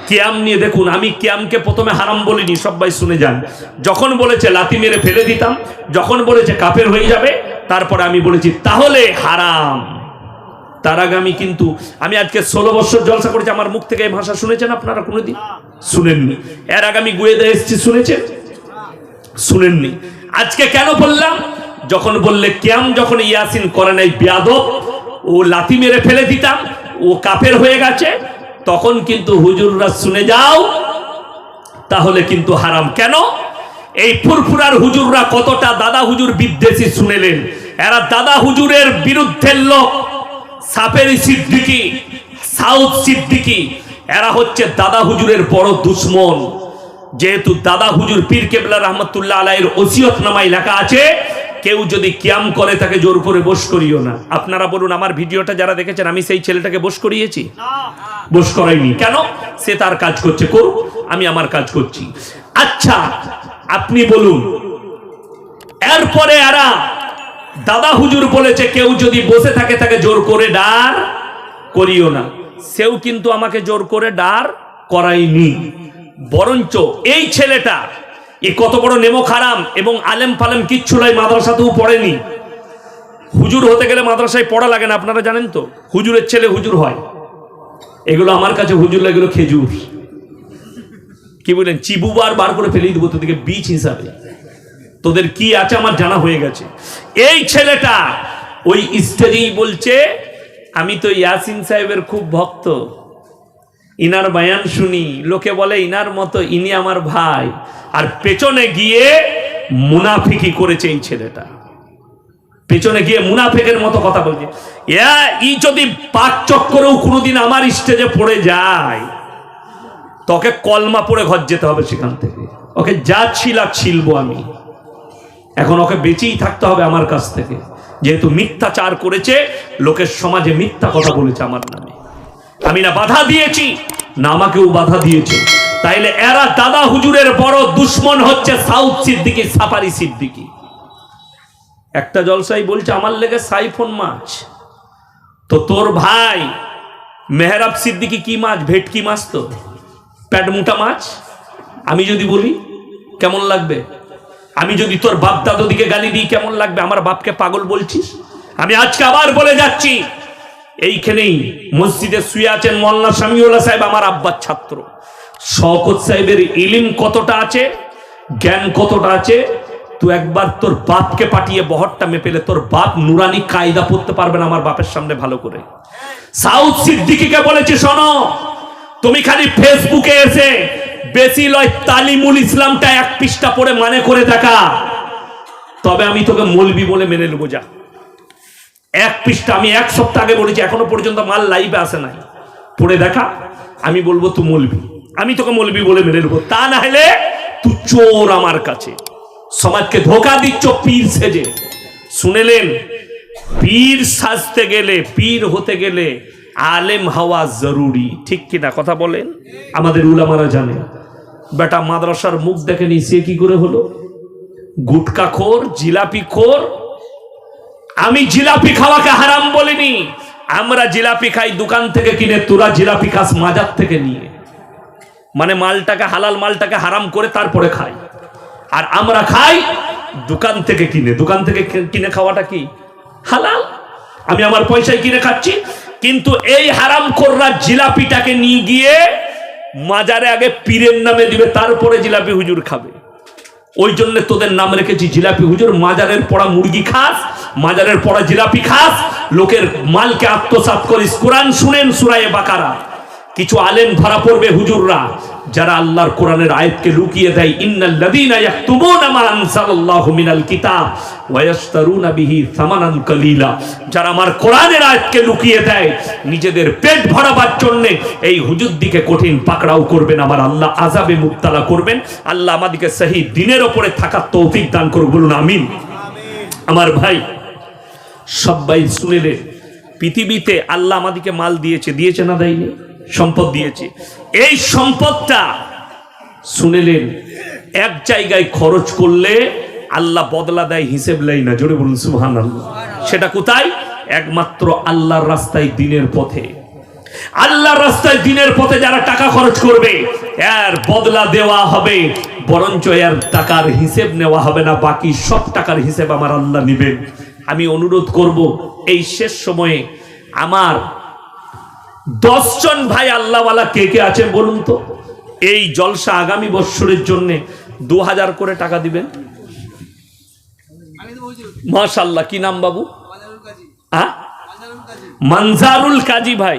কিয়াম নিয়ে দেখুন, আমি কিয়ামকে প্রথমে হারাম বলিনি, সবাই শুনে যান। যখন বলেছে লাথি মেরে ফেলে দিতাম, যখন বলেছে কাফের হয়ে যাবে, তারপরে আমি বলেছি তাহলে হারাম। তার আগে আমি আজকে 16 বছর জলসা করেছি, আমার মুখ থেকে এই ভাষা শুনেছেন আপনারা কোনোদিন? শুনেননি। এর আগে আমি গুয়েদে এসেছি, শুনেছেন? শুনেননি। আজকে কেন বললাম? যখন বললে কিয়াম যখন ইয়াসিন করে নাই বেয়াদব, ও লাথি মেরে ফেলে দিতাম, ও কাফের হয়ে গেছে, তখন কিন্তু হুজুররা শুনে যাও, তাহলে কিন্তু হারাম। কেন? এই ফুরফুরার হুজুররা কতটা দাদা হুজুর বিদ্বেষী শুনেলেন। এরা দাদা হুজুরের বিরুদ্ধের লোক। সাপেরি সিদ্দিকী, সাউথ সিদ্দিকী, এরা হচ্ছে দাদা হুজুরের বড় দুশ্মন। যেহেতু দাদা হুজুর পীর কেবলা রহমতুল্লাহ আলাইহির ওসিয়তনামায় লেখা আছে, কেউ যদি কিয়াম করে তাকে জোর করে বশ করিও না। আপনারা বলুন, আমার ভিডিওটা যারা দেখেছেন, আমি সেই ছেলেটাকে বশ করিয়েছি? বশ করাইনি। কেন? সে তার কাজ করছে, করুক, আমি আমার কাজ করছি। আচ্ছা, আপনি বলুন, এরপরে এরা দাদা হুজুর বলেছে কেউ যদি বসে থাকে তাকে জোর করে দাঁড় করিও না। সেও কিন্তু আমাকে জোর করে দাঁড় করায়নি, বরঞ্চ এই ছেলেটা এ কত বড় নেমক হারাম এবং আলেম ফালেম কিচ্ছু নয়, মাদ্রাসাতেও পড়েনি। হুজুর হতে গেলে মাদ্রাসায় পড়া লাগে না, আপনারা জানেন তো? হুজুরের ছেলে হুজুর হয়। এগুলো আমার কাছে হুজুর, এগুলো খেজুর। কি বলেন? চিবুবার বার করে ফেলেই দেবো তোদেরকে বীজ হিসাবে। তোদের কি আছে আমার জানা হয়ে গেছে। এই ছেলেটা ওই স্টেজেই বলছে আমি তো ইয়াসিন সাহেবের খুব ভক্ত, ইনার বয়ান শুনি, লোকে বলে ইনার মতো, ইনি আমার ভাই। আর পেছনে গিয়ে মুনাফিকি করেছে এই ছেলেটা, পেছনে গিয়ে মুনাফিকের মতো কথা বলছে। ই যদি পাক চক্করেও কোনোদিন আমার স্টেজে পড়ে যায়, তোকে কলমা পড়ে ঘর যেতে হবে সেখান থেকে। ওকে যা ছিলবো আমি। এখন ওকে বেঁচেই থাকতে হবে আমার কাছ থেকে, যেহেতু মিথ্যাচার করেছে, লোকের সমাজে মিথ্যা কথা বলেছে আমার নামে। আমি না বাধা দিয়েছি, না আমাকেও বাধা দিয়েছে। তাইলে এরা দাদা হুজুরের বড় দুশ্মন হচ্ছে সাউথ সিদ্দিকী, সাফারি সিদ্দিকী। একটা জলসাই বলছে আমার লেগে সাইফোন মাছ, তো তোর ভাই মেহরাব সিদ্দিকী কি মাছ? ভেটকি মাছ, তো প্যাডমুটা মাছ। আমি যদি বলি কেমন লাগবে? আমি যদি তোর বাপ দাদুদিকে গালি দিই কেমন লাগবে? আমার বাপকে পাগল বলছিস? আমি আজকে আবার বলে যাচ্ছি, এইখানেই মসজিদে শুয়ে আছেন মোল্লা শামিউল্লাহ সাহেব, আমার আব্বার ছাত্র। শওকত সাহেবের ইলম কতটা আছে, জ্ঞান কতটা আছে, তুই একবার তোর বাপকে পাঠিয়ে বহরটা মেপেলে তোর বাপ নুরানি কায়দা পড়তে পারবে না আমার বাপের সামনে ভালো করে। সাউথ সিদ্দিকীকে বলেছি, শোনো, তুমি খালি ফেসবুকে এসে বেশি লয় তালিমুল ইসলামটা 1 পৃষ্ঠা পড়ে মানে করে দেখা, তবে আমি তোকে মৌলবি বলে মেনে নেবো। যা 1 পৃষ্ঠা, আমি 1 সপ্তাহ আগে বলেছি, এখনো পর্যন্ত মাল লাইভে আসে নাই, পড়ে দেখা, আমি বলবো তুই মৌলবি, আমি তোকে মৌলবি বলে মেনে নেবো। তা না হলে তুই চোর আমার কাছে, সমাজকে ধোকা দিচ্ছ পীর সেজে। শুনেলেন, পীর সাজতে গেলে, পীর হতে গেলে আলেম হওয়া জরুরি, ঠিক কিনা কথা বলেন? আমাদের উলামারা জানে। বেটা মাদ্রাসার মুখ দেখেনি, সে কি করে হলো? গুটকা খোর, জিলাপি খোর। আমি জিলাপি খাওয়াকে হারাম বলিনি, আমরা জিলাপি খাই দোকান থেকে কিনে, তোরা জিলাপি খাস মাজার থেকে নিয়ে। মানে মালটাকে, হালাল মালটাকে হারাম করে তারপরে খাই, আর আমরা খাই দোকান থেকে কিনে। দোকান থেকে কিনে খাওয়াটা কি হালাল? আমি আমার পয়সায় কিনে খাচ্ছি। কিন্তু এই হারামখোররা জিলাপিটাকে নিয়ে গিয়ে মাজারে আগে পীরের নামে দিবে, তারপরে জিলাপি হুজুর খাবে। ওই জন্য তোদের নাম রেখেছি জিলাপি হুজুর। মাজারের পড়া মুরগি খাস, মাজারের পড়া জিলাপি খাস, লোকের মালকে আত্মসাৎ করিস। কোরআন শুনেন সূরা বাকারা, কিছু আলেম ধরা পড়বে হুজুররা যারা আল্লাহর কোরআনের আয়াতকে লুকিয়ে দেয়। ইন্নাল্লাযীনা ইয়াকতুমুনা মা আনজালাল্লাহু মিনাল কিতাব ওয়া ইয়াশতারুনা বিহি সামানান কালীলা, যারা আমার কোরআনের আয়াতকে লুকিয়ে দেয় নিজেদের পেট ভরাবার জন্য, এই হুজুর দিকে কঠিন পাকড়াও করবেন, আমার আল্লাহ আযাবে মুবতালা করবেন। আল্লাহ আমাদেরকে সহি দ্বীনের উপরে থাকার তৌফিক দান করুন, বলুন আমিন। আমার ভাই, সবাই শুনেলে, পৃথিবীতে আল্লাহ আমাদেরকে মাল দিয়েছে, দিয়েছে না দেয়নি? সম্পদ দিয়েছে। এই সম্পদটা শুনেলেন এক জায়গায় খরচ করলে আল্লাহ বদলা দেয়, হিসেব নেয় না। জোরে বলুন সুবহানাল্লাহ। সেটা কোথায়? একমাত্র আল্লাহর রাস্তায়, দ্বীনের পথে। আল্লাহর রাস্তায় দিনের পথে যারা টাকা খরচ করবে এর বদলা দেওয়া হবে, বরঞ্চ এর টাকার হিসেব নেওয়া হবে না, বাকি সব টাকার হিসেব আমার আল্লাহ নেবেন। আমি অনুরোধ করব এই শেষ সময়ে আমার 10 জন ভাই আল্লাহওয়ালা কে কে আছেন বলুন তো, এই জলসা আগামী বছরের জন্য 2000 করে টাকা দিবেন। মাশাআল্লাহ, কি নাম বাবু? মানজারুল কাজী ভাই।